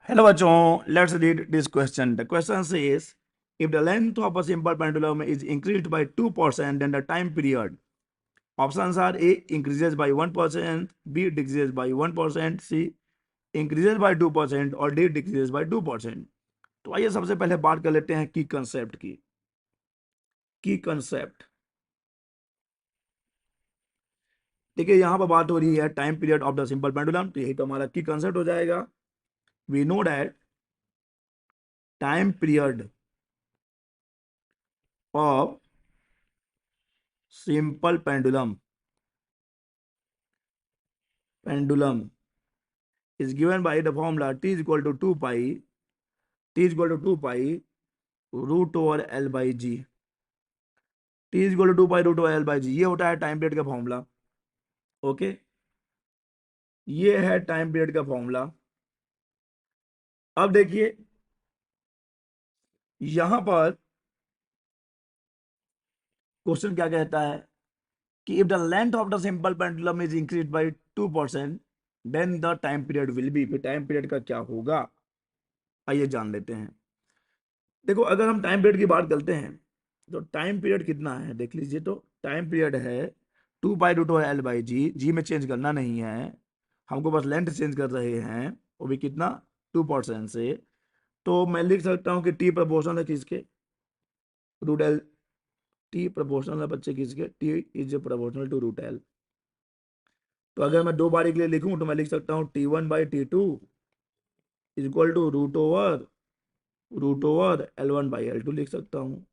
Hello bachon, let's read this question. The question says, if the length of a simple pendulum is increased by 2%, then the time period. Options are A increases by 1%, B decreases by 1%, C increases by 2% और D decreases by 2%. तो आइए सबसे पहले बात कर लेते हैं की कंसेप्ट की. की कंसेप्ट देखिए, यहां पर बात हो रही है time period of the simple pendulum, तो यही तो हमारा की कंसेप्ट हो जाएगा. We know that time period of simple pendulum is given by the formula t is equal to 2 pi root over L by G. t is equal to 2 pi root over L by G, ये होता है time period का formula. Okay, ये है time period का formula. अब देखिए यहां पर क्वेश्चन क्या कहता है कि if the length of the simple pendulum is increase by 2%, then the time period will be. फिर टाइम पीरियड का क्या होगा, आइए जान लेते हैं. देखो, अगर हम टाइम पीरियड की बात करते हैं तो टाइम पीरियड कितना है देख लीजिए. तो टाइम पीरियड है 2 pi root over l by g. G में चेंज करना नहीं है, हमको बस लेंथ चेंज कर रहे हैं, वो भी कितना, 2% से. तो मैं लिख सकता हूँ कि टी प्रपोर्शनल है किसके, रूट एल. टी प्रपोर्शनल है बच्चे किसके, T is proportional to root L. तो अगर मैं दो बारी के लिए लिखूं तो मैं लिख सकता हूँ T1/T2 is equal to root over L1/L2 लिख सकता हूँ.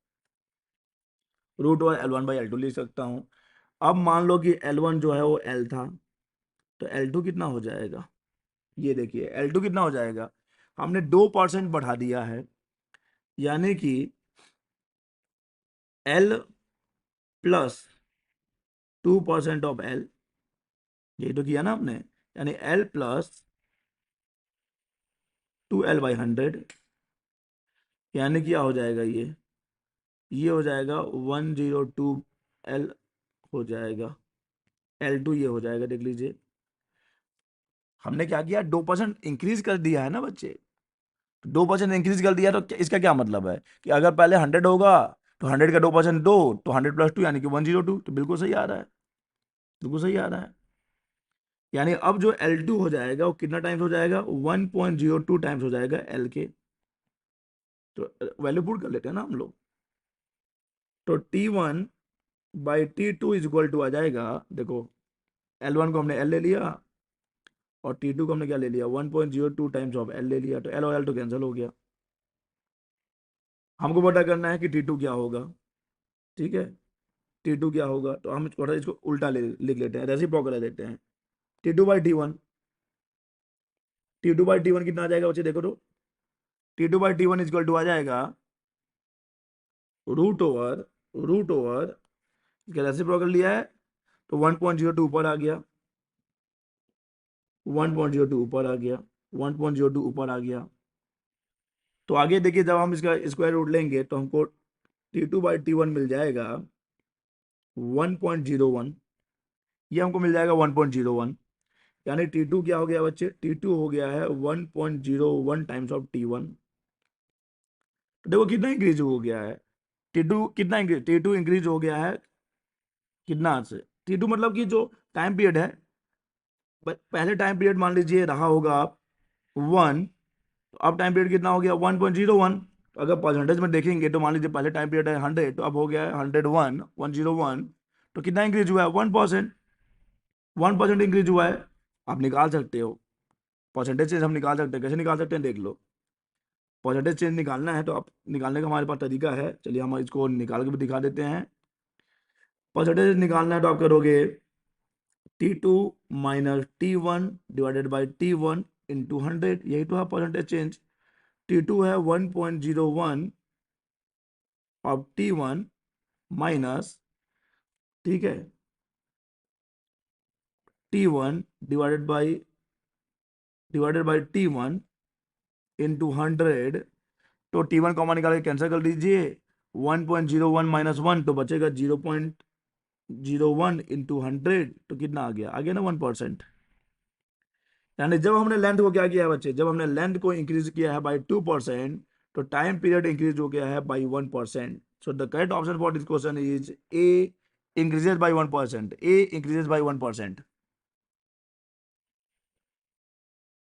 रूट ओवर L1/L2 लिख सकता हूँ. अब मान लो कि L1 जो है वो L था, तो L2 कितना हो जाएगा, ये देखिए L2 कितना हो जाएगा. हमने 2% बढ़ा दिया है, यानी कि L प्लस 2% ऑफ L, यही तो किया ना हमने. यानी L प्लस 2L/100, यानी क्या हो जाएगा, ये हो जाएगा 102L हो जाएगा. L2 ये हो जाएगा, देख लीजिए हमने क्या किया, 2% इंक्रीज कर दिया है ना बच्चे. 2% इंक्रीज कर दिया तो इसका क्या मतलब है कि अगर पहले 100 होगा तो 100 का 2% 2, तो 100 प्लस 2 यानी कि 102. तो बिल्कुल सही आ रहा है, बिल्कुल सही आ रहा है. यानी अब जो L2 हो जाएगा वो कितना टाइम्स हो जाएगा, 1.02 टाइम्स हो जाएगा L के. तो वैल्यू पुट कर लेते हैं ना हम लोग. तो T1/T2 इज इक्वल टू आ जाएगा, देखो L1 को हमने L ले लिया और T2 को हमने क्या ले लिया, 1.02 टाइम्स ऑफ L ले लिया. तो L और L तो कैंसिल हो गया. हमको पता करना है कि T2 क्या होगा. ठीक है, T2 क्या होगा, तो हम थोड़ा इसको उल्टा लिख लेते हैं, रेसिप्रोकल ले लेते हैं. T2/T1, T2/T1 कितना आ जाएगा बच्चे, देखो तो T2/T1 इक्वल टू आ जाएगा रूट ओवर इसका रेसिप्रोकल लिया है तो 1.02 ऊपर आ गया, 1.02 ऊपर आ गया, 1.02 ऊपर आ गया. तो आगे देखिए, जब हम इसका स्क्वायर रूट लेंगे तो हमको T2/T1 मिल जाएगा 1.01, ये हमको मिल जाएगा 1.01. यानी T2 क्या हो गया बच्चे, T2 हो गया है 1.01 टाइम्स ऑफ T1. तो देखो कितना इंक्रीज हो गया है, T2 कितना इंक्रीज, T2 इंक्रीज हो गया है कितना से. T2 मतलब कि जो टाइम पीरियड है, पहले टाइम पीरियड मान लीजिए रहा होगा आप 1, तो अब टाइम पीरियड कितना हो गया 1.01. तो अगर परसेंटेज में देखेंगे तो मान लीजिए पहले टाइम पीरियड है 100, तो अब हो गया है 101. तो कितना इंक्रीज हुआ है, 1%. 1% इंक्रीज हुआ है. आप निकाल सकते हो परसेंटेज चेंज, हम निकाल सकते हैं. कैसे निकाल सकते हैं देख लो. परसेंटेज चेंज निकालना है तो आप निकालने का हमारे पास तरीका है, चलिए हम इसको निकाल के भी दिखा देते हैं. परसेंटेज निकालना है तो आप करोगे T2 minus T1 divided by T1 into 100, यही तो है परसेंटेज चेंज. T2 है 1.01 ऑफ T1 माइनस, ठीक है, T1 divided by T1 into 100. तो T1 कॉमन निकाल के कैंसिल कर दीजिए, 1.01 माइनस 1 तो बचेगा 0.01 इंटू 100. तो कितना आ गया ना 1%. यानी जब हमने लेंथ को क्या किया है बच्चे, जब हमने लेंथ को इंक्रीज किया है बाई 2%, तो टाइम पीरियड इंक्रीज हो गया है by 1%. So the correct option for this question is a, increases by 1%. A increases by 1%.